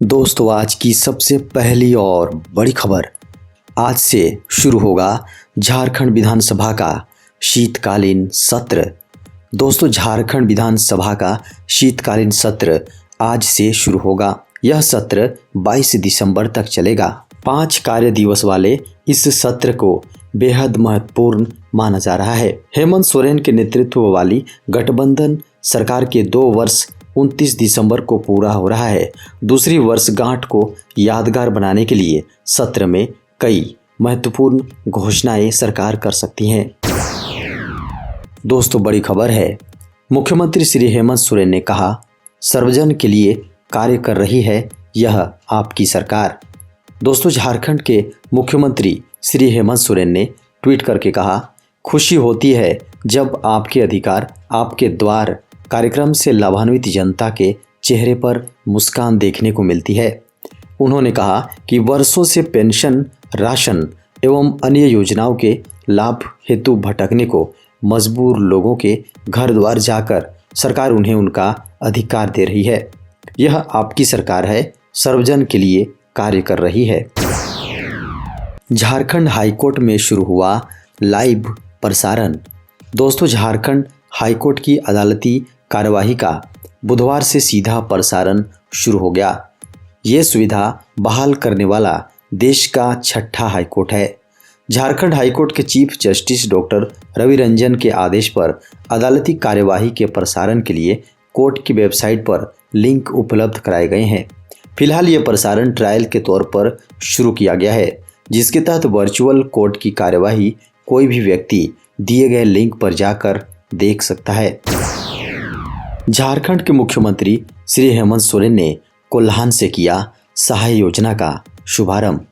दोस्तों आज की सबसे पहली और बड़ी खबर। आज से शुरू होगा झारखंड विधानसभा का शीतकालीन सत्र। दोस्तों झारखंड विधानसभा का शीतकालीन सत्र आज से शुरू होगा। यह सत्र 22 दिसंबर तक चलेगा। 5 कार्य दिवस वाले इस सत्र को बेहद महत्वपूर्ण माना जा रहा है। हेमंत सोरेन के नेतृत्व वाली गठबंधन सरकार के 2 वर्ष 29 दिसंबर को पूरा हो रहा है। दूसरी वर्षगांठ को यादगार बनाने के लिए सत्र में कई महत्वपूर्ण घोषणाएं सरकार कर सकती है। दोस्तों बड़ी खबर है, मुख्यमंत्री श्री हेमंत सोरेन ने कहा सर्वजन के लिए कार्य कर रही है यह आपकी सरकार। दोस्तों झारखंड के मुख्यमंत्री श्री हेमंत सोरेन ने ट्वीट करके कहा, खुशी होती है जब आपके अधिकार आपके द्वार कार्यक्रम से लाभान्वित जनता के चेहरे पर मुस्कान देखने को मिलती है। उन्होंने कहा कि वर्षों से पेंशन, राशन एवं अन्य योजनाओं के लाभ हेतु भटकने को मजबूर लोगों के घर द्वार जाकर सरकार उन्हें उनका अधिकार दे रही है। यह आपकी सरकार है, सर्वजन के लिए कार्य कर रही है। झारखंड हाईकोर्ट में शुरू हुआ लाइव प्रसारण। दोस्तों झारखंड हाईकोर्ट की अदालती कार्यवाही का बुधवार से सीधा प्रसारण शुरू हो गया। ये सुविधा बहाल करने वाला देश का 6ठा हाईकोर्ट है। झारखंड हाईकोर्ट के chief justice doctor Ravi Ranjan के आदेश पर अदालती कार्यवाही के प्रसारण के लिए कोर्ट की वेबसाइट पर लिंक उपलब्ध कराए गए हैं। फिलहाल ये प्रसारण ट्रायल के तौर पर शुरू किया गया है, जिसके तहत वर्चुअल कोर्ट की कार्यवाही कोई भी व्यक्ति दिए गए लिंक पर जाकर देख सकता है। झारखंड के मुख्यमंत्री श्री हेमंत सोरेन ने कोल्हान से किया सहाय योजना का शुभारंभ।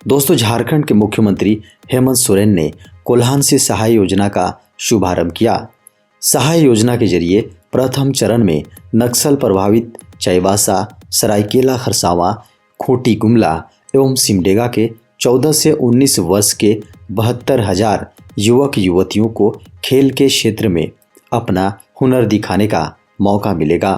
दोस्तों झारखंड के मुख्यमंत्री हेमंत सोरेन ने कोल्हान से सहाय योजना का शुभारंभ किया। सहाय योजना के जरिए प्रथम चरण में नक्सल प्रभावित चाईबासा, सरायकेला खरसावां, खूंटी गुमला एवं सिमडेगा के 14 से 19 वर्ष के 72,000 युवक युवतियों को खेल के क्षेत्र में अपना हुनर दिखाने का मौका मिलेगा।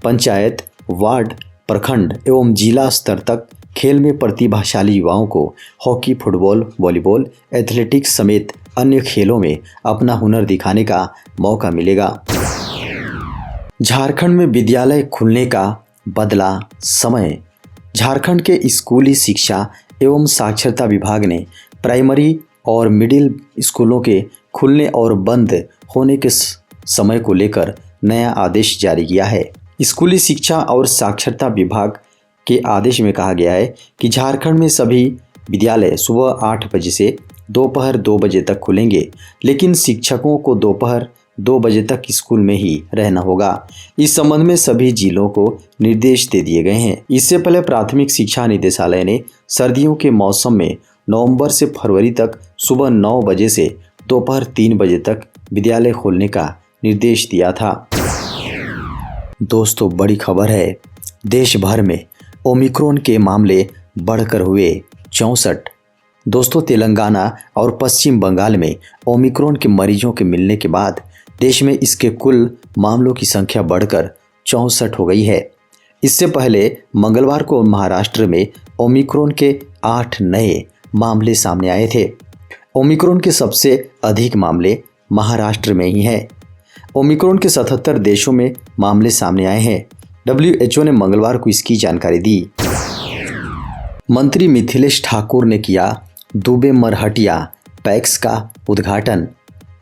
पंचायत, वार्ड, प्रखंड एवं जिला स्तर तक खेल में प्रतिभाशाली युवाओं को हॉकी, फुटबॉल, वॉलीबॉल, एथलेटिक्स समेत अन्य खेलों में अपना हुनर दिखाने का मौका मिलेगा। झारखंड में विद्यालय खुलने का बदला समय। झारखंड के स्कूली शिक्षा एवं साक्षरता विभाग ने प्राइमरी और मिडिल स्कूलों के खुलने और बंद होने के समय को लेकर नया आदेश जारी किया है। स्कूली शिक्षा और साक्षरता विभाग के आदेश में कहा गया है कि झारखंड में सभी विद्यालय सुबह 8 बजे से दोपहर 2 बजे तक खुलेंगे, लेकिन शिक्षकों को दोपहर 2 बजे तक स्कूल में ही रहना होगा। इस संबंध में सभी जिलों को निर्देश दे दिए गए हैं। इससे पहले प्राथमिक शिक्षा निदेशालय ने सर्दियों के मौसम में नवंबर से फरवरी तक सुबह 9 बजे से दोपहर 3 बजे तक विद्यालय खोलने का निर्देश दिया था। दोस्तों बड़ी खबर है, देश भर में ओमिक्रॉन के मामले बढ़कर हुए 64। दोस्तों तेलंगाना और पश्चिम बंगाल में ओमिक्रॉन के मरीजों के मिलने के बाद देश में इसके कुल मामलों की संख्या बढ़कर 64 हो गई है। इससे पहले मंगलवार को महाराष्ट्र में ओमिक्रॉन के 8 नए मामले सामने आए थे। ओमिक्रॉन के सबसे अधिक मामले महाराष्ट्र में ही हैं। ओमिक्रॉन के 77 देशों में मामले सामने आए हैं। WHO ने मंगलवार को इसकी जानकारी दी। मंत्री मिथिलेश ठाकुर ने किया दुबे मरहटिया पैक्स का उद्घाटन।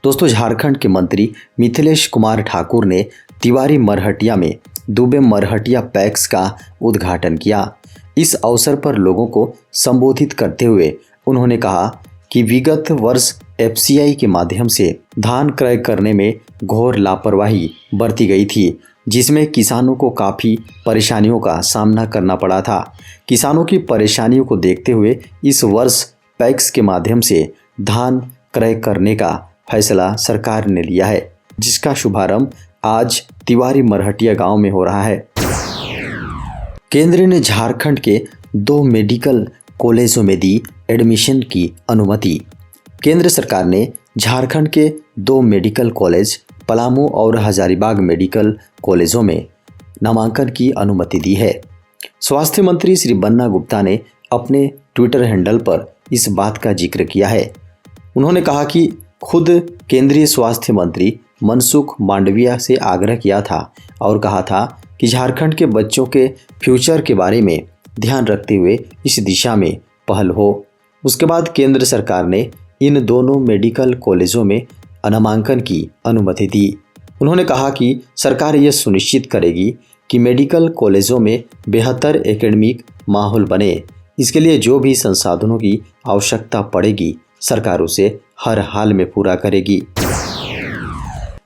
दोस्तों झारखंड के मंत्री मिथिलेश कुमार ठाकुर ने तिवारी मरहटिया में दुबे मरहटिया पैक्स का उद्घाटन किया। इस अवसर पर लोगों को संबोधित करते हुए उन्होंने कहा कि विगत वर्ष FCI के माध्यम से धान क्रय करने में घोर लापरवाही बरती गई थी, जिसमें किसानों को काफ़ी परेशानियों का सामना करना पड़ा था। किसानों की परेशानियों को देखते हुए इस वर्ष पैक्स के माध्यम से धान क्रय करने का फैसला सरकार ने लिया है, जिसका शुभारंभ आज तिवारी मरहटिया गांव में हो रहा है। केंद्र ने झारखंड के 2 मेडिकल कॉलेजों में दी एडमिशन की अनुमति। केंद्र सरकार ने झारखंड के 2 मेडिकल कॉलेज पलामू और हजारीबाग मेडिकल कॉलेजों में नामांकन की अनुमति दी है। स्वास्थ्य मंत्री श्री बन्ना गुप्ता ने अपने ट्विटर हैंडल पर इस बात का जिक्र किया है। उन्होंने कहा कि खुद केंद्रीय स्वास्थ्य मंत्री मनसुख मांडविया से आग्रह किया था और कहा था कि झारखंड के बच्चों के फ्यूचर के बारे में ध्यान रखते हुए इस दिशा में पहल हो। उसके बाद केंद्र सरकार ने इन दोनों मेडिकल कॉलेजों में नामांकन की अनुमति दी। उन्होंने कहा कि सरकार यह सुनिश्चित करेगी कि मेडिकल कॉलेजों में बेहतर एकेडमिक माहौल बने। इसके लिए जो भी संसाधनों की आवश्यकता पड़ेगी सरकार उसे हर हाल में पूरा करेगी।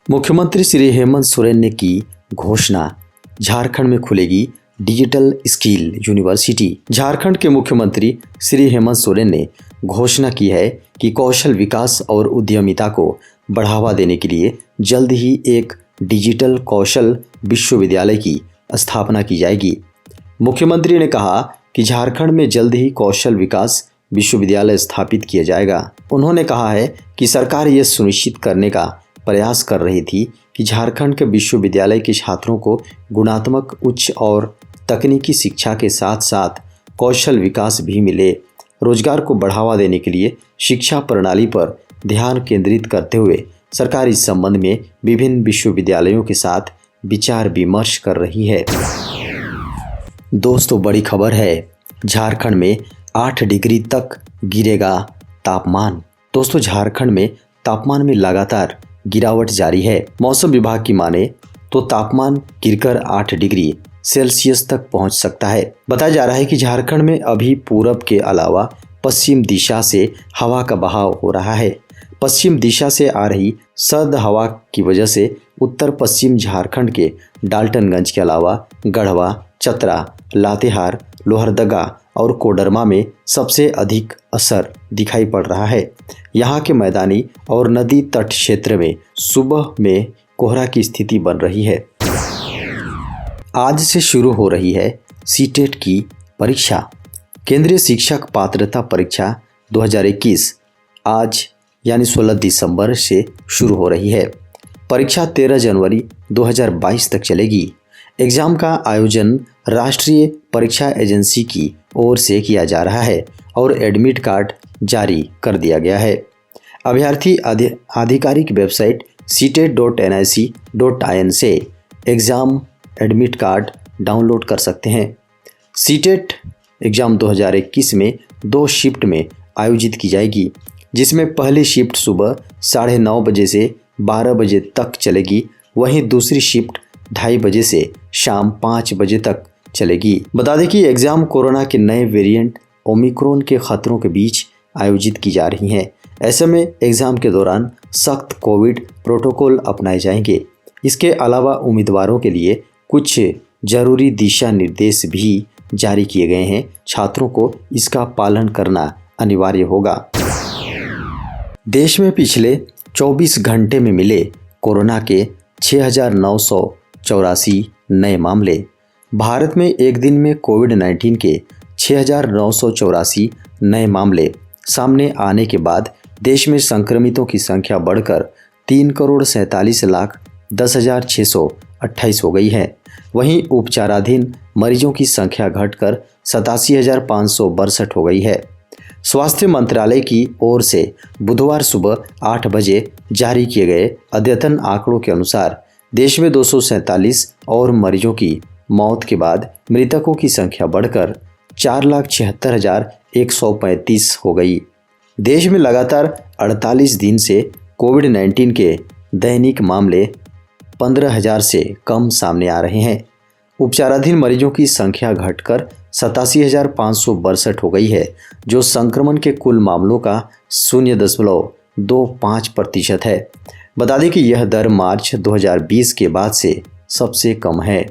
मुख्यमंत्री श्री हेमंत सोरेन ने की घोषणा, झारखंड में खुलेगी डिजिटल स्किल यूनिवर्सिटी। झारखंड के मुख्यमंत्री श्री हेमंत सोरेन ने घोषणा की है कि कौशल विकास और उद्यमिता को बढ़ावा देने के लिए जल्द ही एक डिजिटल कौशल विश्वविद्यालय की स्थापना की जाएगी। मुख्यमंत्री ने कहा कि झारखंड में जल्द ही कौशल विकास विश्वविद्यालय स्थापित किया जाएगा। उन्होंने कहा है कि सरकार यह सुनिश्चित करने का प्रयास कर रही थी कि झारखंड के विश्वविद्यालय के छात्रों को गुणात्मक उच्च और तकनीकी शिक्षा के साथ साथ कौशल विकास भी मिले। रोजगार को बढ़ावा देने के लिए शिक्षा प्रणाली पर ध्यान केंद्रित करते हुए सरकार इस संबंध में विभिन्न विश्वविद्यालयों के साथ विचार विमर्श कर रही है। दोस्तों, बड़ी खबर है, झारखंड में 8 डिग्री तक गिरेगा तापमान। दोस्तों, झारखंड में तापमान में लगातार गिरावट जारी है। मौसम विभाग की माने तो तापमान गिरकर 8 डिग्री सेल्सियस तक पहुंच सकता है। बताया जा रहा है कि झारखंड में अभी पूरब के अलावा पश्चिम दिशा से हवा का बहाव हो रहा है। पश्चिम दिशा से आ रही सर्द हवा की वजह से उत्तर पश्चिम झारखंड के डाल्टनगंज के अलावा गढ़वा, चतरा, लातेहार, लोहरदगा और कोडरमा में सबसे अधिक असर दिखाई पड़ रहा है। यहाँ के मैदानी और नदी तट क्षेत्र में सुबह में कोहरा की स्थिति बन रही है। आज से शुरू हो रही है सीटेट की परीक्षा। केंद्रीय शिक्षक पात्रता परीक्षा 2021 आज यानी 16 दिसंबर से शुरू हो रही है। परीक्षा 13 जनवरी 2022 तक चलेगी। एग्जाम का आयोजन राष्ट्रीय परीक्षा एजेंसी की ओर से किया जा रहा है और एडमिट कार्ड जारी कर दिया गया है। अभ्यर्थी आधिकारिक वेबसाइट ctet.nic.in से एग्ज़ाम एडमिट कार्ड डाउनलोड कर सकते हैं। सीटेट एग्ज़ाम 2021 में 2 शिफ्ट में आयोजित की जाएगी, जिसमें पहली शिफ्ट सुबह 9:30 बजे से 12 बजे तक चलेगी। वहीं दूसरी शिफ्ट 2:30 बजे से शाम 5 बजे तक चलेगी। बता दें कि एग्ज़ाम कोरोना के नए वेरिएंट ओमिक्रॉन के खतरों के बीच आयोजित की जा रही हैं। ऐसे में एग्ज़ाम के दौरान सख्त कोविड प्रोटोकॉल अपनाए जाएंगे। इसके अलावा उम्मीदवारों के लिए कुछ जरूरी दिशा निर्देश भी जारी किए गए हैं। छात्रों को इसका पालन करना अनिवार्य होगा। देश में पिछले 24 घंटे में मिले कोरोना के 6,984 नए मामले। भारत में एक दिन में कोविड-19 के 6,984 नए मामले सामने आने के बाद देश में संक्रमितों की संख्या बढ़कर 3,47,10,628 हो गई है। वहीं उपचाराधीन मरीजों की संख्या घटकर 87,562 हो गई है। स्वास्थ्य मंत्रालय की ओर से बुधवार सुबह 8 बजे जारी किए गए अद्यतन आंकड़ों के अनुसार देश में 247 और मरीजों की मौत के बाद मृतकों की संख्या बढ़कर 4,76,135 हो गई। देश में लगातार 48 दिन से कोविड-19 के दैनिक मामले 15,000 से कम सामने आ रहे हैं। उपचाराधीन मरीजों की संख्या घटकर 87,562 हो गई है, जो संक्रमण के कुल मामलों का 0.25% है। बता दें कि यह दर मार्च 2020 के बाद से सबसे कम है।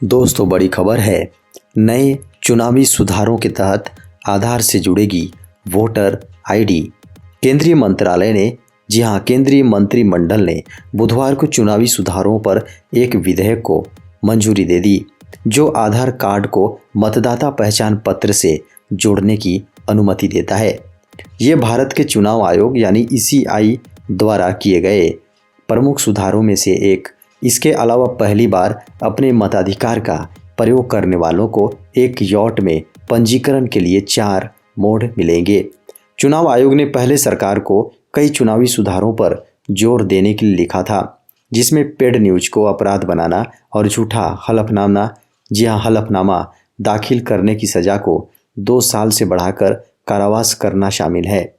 दोस्तों, बड़ी खबर है, नए चुनावी सुधारों के तहत आधार से जुड़ेगी वोटर आईडी। केंद्रीय मंत्रालय ने केंद्रीय मंत्रिमंडल ने बुधवार को चुनावी सुधारों पर एक विधेयक को मंजूरी दे दी, जो आधार कार्ड को मतदाता पहचान पत्र से जोड़ने की अनुमति देता है। ये भारत के चुनाव आयोग यानी ECI द्वारा किए गए प्रमुख सुधारों में से एक। इसके अलावा पहली बार अपने मताधिकार का प्रयोग करने वालों को एक यॉट में पंजीकरण के लिए 4 मोड मिलेंगे। चुनाव आयोग ने पहले सरकार को कई चुनावी सुधारों पर जोर देने के लिए लिखा था, जिसमें पेड न्यूज को अपराध बनाना और झूठा हलफनामा हलफनामा दाखिल करने की सजा को 2 साल से बढ़ाकर कारावास करना शामिल है।